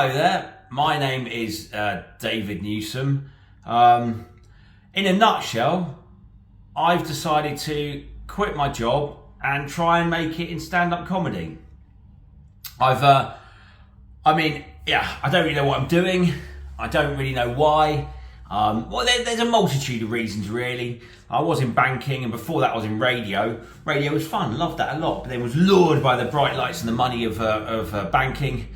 Hello there, my name is David Newsom. In a nutshell, I've decided to quit my job and try and make it in stand-up comedy. I don't really know what I'm doing. I don't really know why. There's a multitude of reasons really. I was in banking, and before that I was in radio. Radio was fun, loved that a lot, but then was lured by the bright lights and the money of banking.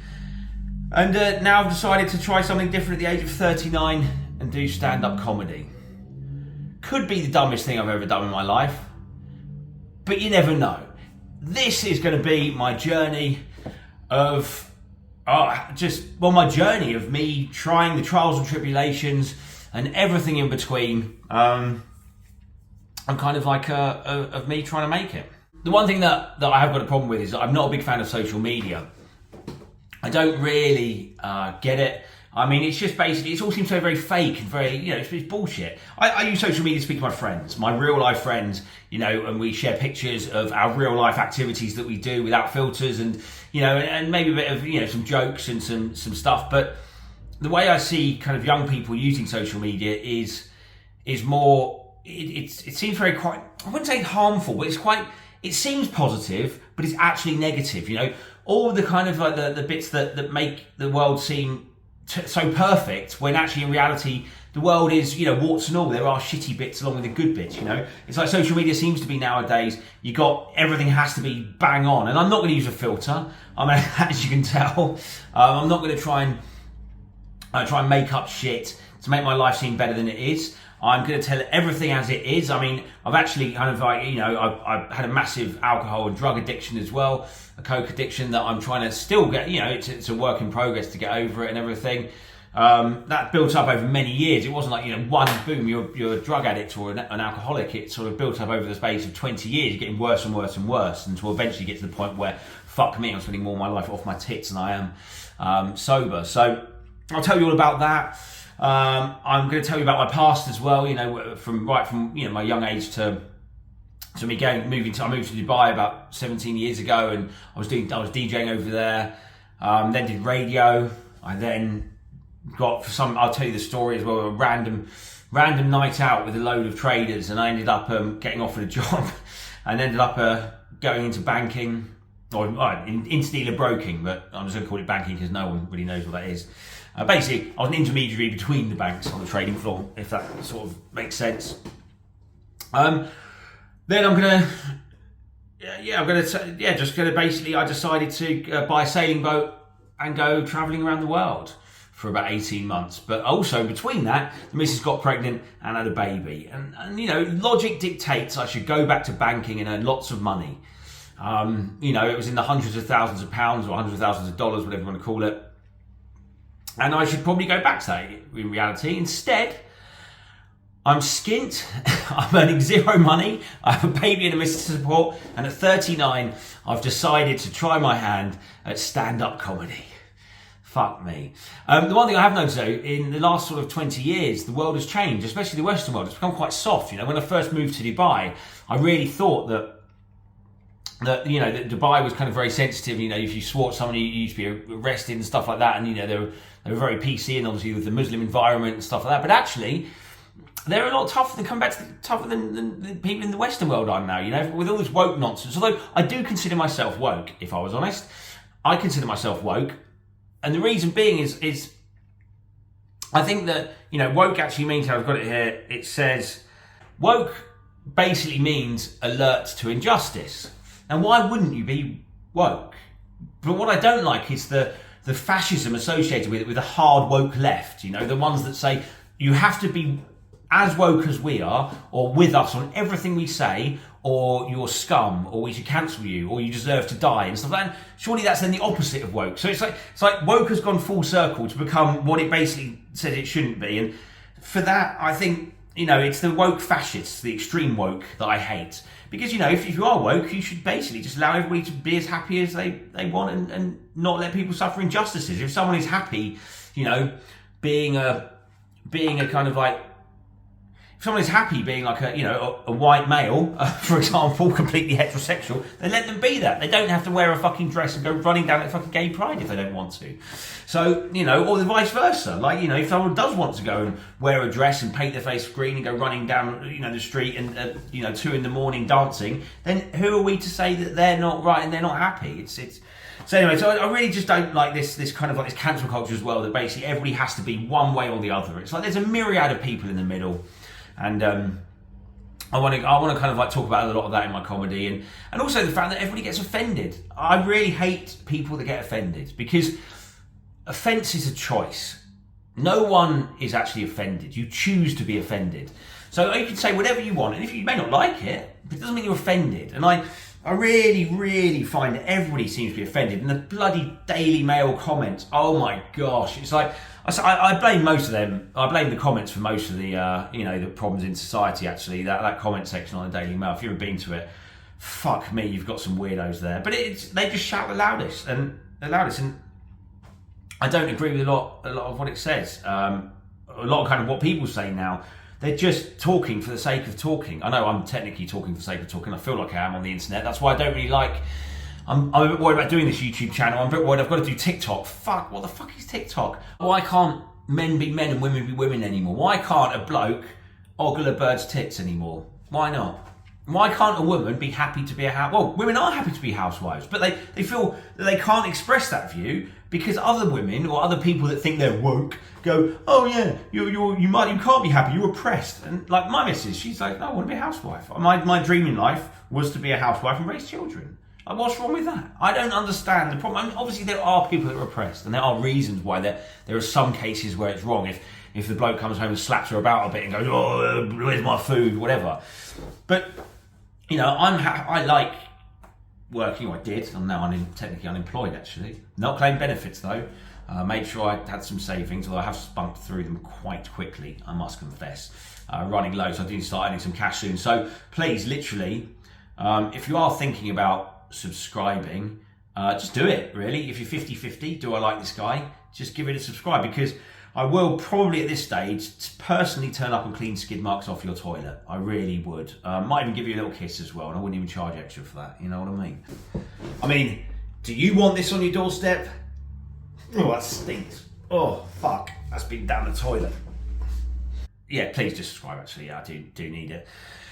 And now I've decided to try something different at the age of 39 and do stand-up comedy. Could be the dumbest thing I've ever done in my life, but you never know. This is going to be my journey of my journey of me trying the trials and tribulations and everything in between. I'm kind of like of me trying to make it. The one thing that I have got a problem with is that I'm not a big fan of social media. I don't really get it. I mean, it's just basically, it all seems so very fake and very, it's bullshit. I use social media to speak to my friends, my real life friends, and we share pictures of our real life activities that we do without filters and, and maybe a bit of, some jokes and some stuff. But the way I see kind of young people using social media is more, it seems very quite, I wouldn't say harmful, but it seems positive, but it's actually negative, all the kind of like the bits that make the world seem so perfect, when actually in reality the world is, warts and all. There are shitty bits along with the good bits, It's like social media seems to be nowadays, everything has to be bang on. And I'm not going to use a filter. I mean, as you can tell, I'm not going to try and make up shit to make my life seem better than it is. I'm going to tell everything as it is. I mean, I've actually kind of like, I've had a massive alcohol and drug addiction as well, a coke addiction that I'm trying to still get, it's a work in progress to get over it and everything. That built up over many years. It wasn't like, one boom, you're a drug addict or an alcoholic. It sort of built up over the space of 20 years, getting worse and worse and worse, until eventually get to the point where, fuck me, I'm spending more of my life off my tits than I am sober. So I'll tell you all about that. I'm going to tell you about my past as well, from my young age to me I moved to Dubai about 17 years ago, and I was DJing over there, then did radio. I then got I'll tell you the story as well, a random night out with a load of traders, and I ended up getting offered a job and ended up going into banking, or into dealer broking, but I'm just going to call it banking because no one really knows what that is. Basically, I was an intermediary between the banks on the trading floor, if that sort of makes sense. Then I decided to buy a sailing boat and go travelling around the world for about 18 months. But also between that, the missus got pregnant and had a baby. And logic dictates I should go back to banking and earn lots of money. It was in the hundreds of thousands of pounds or hundreds of thousands of dollars, whatever you want to call it. And I should probably go back to that in reality. Instead, I'm skint, I'm earning zero money, I have a baby and a missus to support, and at 39, I've decided to try my hand at stand-up comedy. Fuck me. The one thing I have noticed though, in the last sort of 20 years, the world has changed, especially the Western world. It's become quite soft. When I first moved to Dubai, I really thought that Dubai was kind of very sensitive. If you swore at somebody, you used to be arrested and stuff like that. And they were very PC, and obviously with the Muslim environment and stuff like that. But actually, they're a lot tougher than the people in the Western world are now. With all this woke nonsense. Although I do consider myself woke, if I was honest, I consider myself woke, and the reason being is I think that woke actually means, I've got it here. It says woke basically means alert to injustice. And why wouldn't you be woke? But what I don't like is the fascism associated with a hard woke left, the ones that say you have to be as woke as we are, or with us on everything we say, or you're scum, or we should cancel you, or you deserve to die and stuff like that. Surely that's then the opposite of woke. So it's like woke has gone full circle to become what it basically says it shouldn't be. And for that, I think, it's the woke fascists, the extreme woke, that I hate. Because, if you are woke, you should basically just allow everybody to be as happy as they want and not let people suffer injustices. If someone is happy, being a kind of like, if someone is happy being like a white male, for example, completely heterosexual, then let them be that. They don't have to wear a fucking dress and go running down at fucking gay pride if they don't want to. So, or the vice versa. Like, if someone does want to go and wear a dress and paint their face green and go running down, the street and, 2 a.m. dancing, then who are we to say that they're not right and they're not happy? So anyway, so I really just don't like this kind of like this cancel culture as well, that basically everybody has to be one way or the other. It's like there's a myriad of people in the middle. And I want to kind of like talk about a lot of that in my comedy, and also the fact that everybody gets offended. I really hate people that get offended, because offence is a choice. No one is actually offended. You choose to be offended. So you can say whatever you want, and if you may not like it, but it doesn't mean you're offended. And I really, really find that everybody seems to be offended. And the bloody Daily Mail comments, oh my gosh, it's like, I blame most of them. I blame the comments for most of the, the problems in society, actually. That comment section on the Daily Mail, if you've ever been to it, fuck me, you've got some weirdos there. But they just shout the loudest. And I don't agree with a lot of what it says. A lot of kind of what people say now, they're just talking for the sake of talking. I know I'm technically talking for the sake of talking. I feel like I am on the internet. That's why I don't really like... I'm a bit worried about doing this YouTube channel. I'm a bit worried I've got to do TikTok. Fuck, what the fuck is TikTok? Why can't men be men and women be women anymore? Why can't a bloke ogle a bird's tits anymore? Why not? Why can't a woman be happy to be a house? Well, women are happy to be housewives, but they feel that they can't express that view because other women or other people that think they're woke go, oh yeah, you can't be happy, you're oppressed. And like my missus, she's like, no, I want to be a housewife. My dream in life was to be a housewife and raise children. Like, what's wrong with that? I don't understand the problem. I mean, obviously there are people that are oppressed, and there are reasons why there are some cases where it's wrong. If the bloke comes home and slaps her about a bit and goes, oh, where's my food, whatever. But I like working. I did. I'm now technically unemployed, actually. Not claiming benefits though. Made sure I had some savings, although I have spunked through them quite quickly, I must confess. Running low, so I do start earning some cash soon. So please, literally, if you are thinking about subscribing, just do it, really. If you're 50-50, do I like this guy? Just give it a subscribe, because I will probably at this stage personally turn up and clean skid marks off your toilet. I really would. Might even give you a little kiss as well, and I wouldn't even charge extra for that. You know what I mean? I mean, do you want this on your doorstep? Oh, that stinks. Oh, fuck. That's been down the toilet. Yeah, please just subscribe, actually. Yeah, I do need it.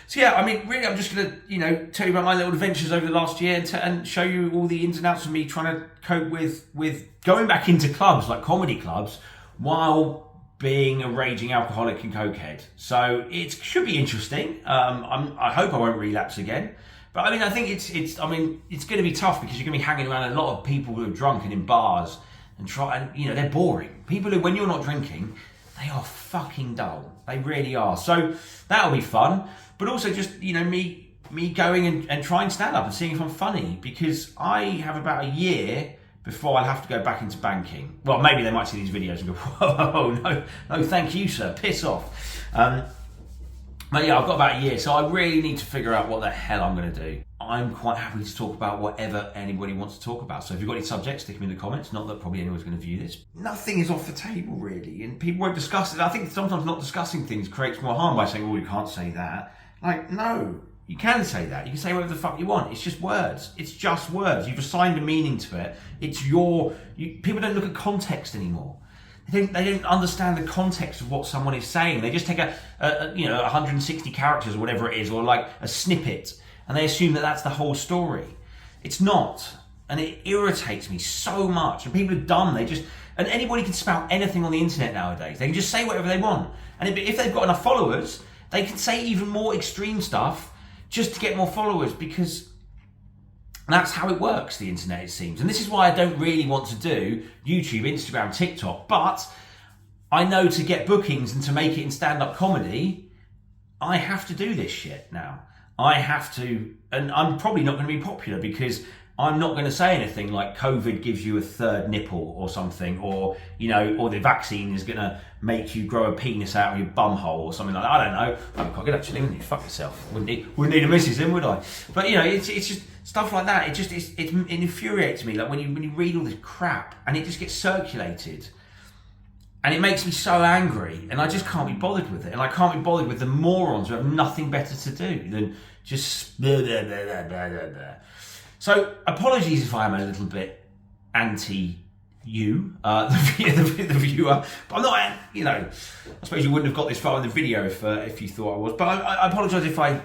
So yeah, I mean, really, I'm just going to, tell you about my little adventures over the last year and show you all the ins and outs of me trying to cope with going back into clubs, like comedy clubs, while being a raging alcoholic and cokehead. So it should be interesting. I hope I won't relapse again. But I mean, I think it's going to be tough, because you're going to be hanging around a lot of people who are drunk and in bars and they're boring. People who, when you're not drinking, they are fucking dull. They really are. So that'll be fun. But also just, me going and trying stand up and seeing if I'm funny, because I have about a year before I'll have to go back into banking. Well, maybe they might see these videos and go, whoa, no, thank you, sir, piss off. But yeah, I've got about a year, so I really need to figure out what the hell I'm going to do. I'm quite happy to talk about whatever anybody wants to talk about. So if you've got any subjects, stick them in the comments. Not that probably anyone's going to view this. Nothing is off the table, really, and people won't discuss it. I think sometimes not discussing things creates more harm by saying, oh, you can't say that. Like, no, you can say that. You can say whatever the fuck you want. It's just words. It's just words. You've assigned a meaning to it. It's people don't look at context anymore. They don't understand the context of what someone is saying. They just take a 160 characters or whatever it is, or like a snippet, and they assume that that's the whole story. It's not. And it irritates me so much. And people are dumb. And anybody can spout anything on the internet nowadays. They can just say whatever they want. And if they've got enough followers, they can say even more extreme stuff just to get more followers, because that's how it works, the internet, it seems. And this is why I don't really want to do YouTube, Instagram, TikTok. But I know to get bookings and to make it in stand-up comedy, I have to do this shit now. I have to, and I'm probably not going to be popular, because I'm not going to say anything like COVID gives you a third nipple or something, or or the vaccine is going to make you grow a penis out of your bumhole or something like that. I don't know. I'm quite good, actually. Wouldn't you? Fuck yourself. Wouldn't need a missus then, would I? But it's just stuff like that. It infuriates me. Like when you read all this crap and it just gets circulated. And it makes me so angry, and I just can't be bothered with it. And I can't be bothered with the morons who have nothing better to do than just blah, blah, blah, blah, blah, blah, blah. So apologies if I am a little bit anti you, the viewer, but I'm not, you know, I suppose you wouldn't have got this far in the video if you thought I was, but I apologise if I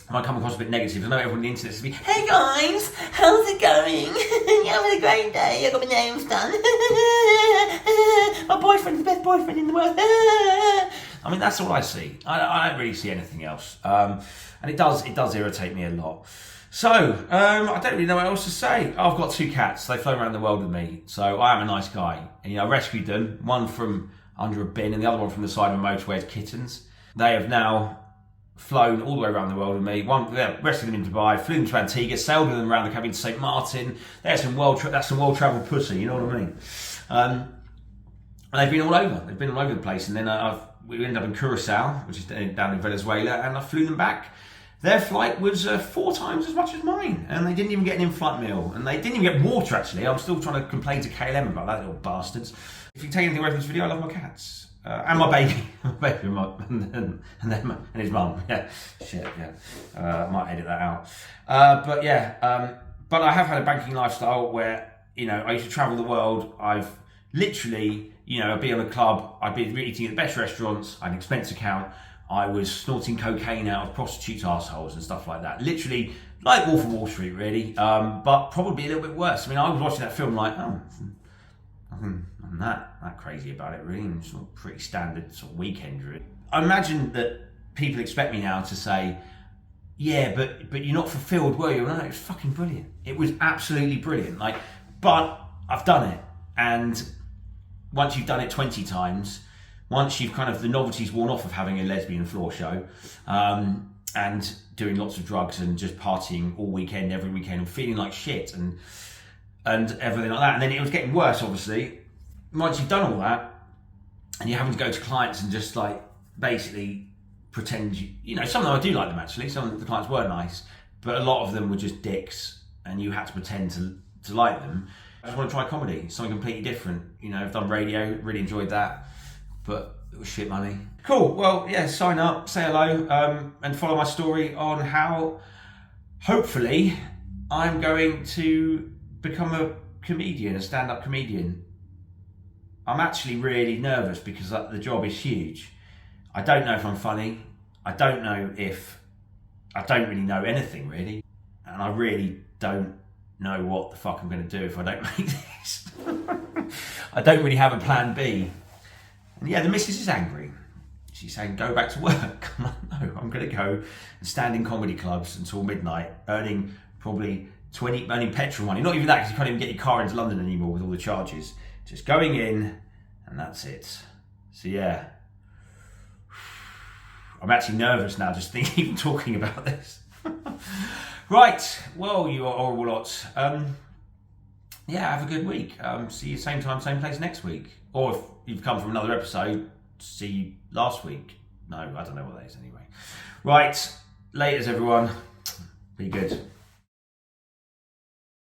come across a bit negative. I know everyone on the internet says to me, "Hey guys, how's it going? You having a great day? I got my nails done. My boyfriend's the best boyfriend in the world." I mean, that's all I see. I don't really see anything else, and it does irritate me a lot. So, I don't really know what else to say. I've got 2 cats. They flow around the world with me. So I am a nice guy. And, you know, I rescued them. One from under a bin and the other one from the side of a motorway as kittens. They have now flown all the way around the world with me. Rescued them in Dubai, flew them to Antigua, sailed with them around the Caribbean to St. Martin. That's some well-travelled pussy, you know what I mean? And they've been all over. They've been all over the place. And then we ended up in Curacao, which is down in Venezuela, and I flew them back. Their flight was 4 times as much as mine, and they didn't even get an in-flight meal, and they didn't even get water, actually. I'm still trying to complain to KLM about that, little bastards. If you take anything away from this video, I love my cats. And my baby. And his mum. Yeah, shit, yeah. I might edit that out. But I have had a banking lifestyle where, you know, I used to travel the world. I've literally, you know, I'd be on a club, I'd be eating at the best restaurants, I had an expense account, I was snorting cocaine out of prostitutes' arseholes and stuff like that. Literally, like Wolf of Wall Street, really, but probably a little bit worse. I mean, I was watching that film like, oh, I'm that crazy about it, really. I'm sort of pretty standard sort of weekend, really. I imagine that people expect me now to say, yeah, but you're not fulfilled, were you? No, it was fucking brilliant. It was absolutely brilliant. Like, but I've done it, and once you've done it 20 times, once you've kind of, the novelty's worn off of having a lesbian floor show, and doing lots of drugs and just partying all weekend, every weekend, and feeling like shit and everything like that. And then it was getting worse, obviously. Once you've done all that, and you're having to go to clients and just like basically pretend you know, some of them I do like them actually. Some of the clients were nice, but a lot of them were just dicks, and you had to pretend to like them. I just want to try comedy, something completely different. You know, I've done radio, really enjoyed that, but it was shit money. Cool, well, yeah, sign up, say hello, and follow my story on how, hopefully, I'm going to become a comedian, a stand-up comedian. I'm actually really nervous because the job is huge. I don't know if I'm funny. I don't really know anything, really. And I really don't know what the fuck I'm going to do if I don't make this. I don't really have a plan B. And yeah, the missus is angry. She's saying, go back to work. I'm like, no, I'm going to go and stand in comedy clubs until midnight, earning probably earning petrol money. Not even that, because you can't even get your car into London anymore with all the charges. Just going in, and that's it. So yeah. I'm actually nervous now just thinking, even talking about this. Right, well, you are horrible lots. Yeah, have a good week. See you same time, same place next week. Or if you've come from another episode, see you last week. No, I don't know what that is anyway. Right, laters everyone. Be good.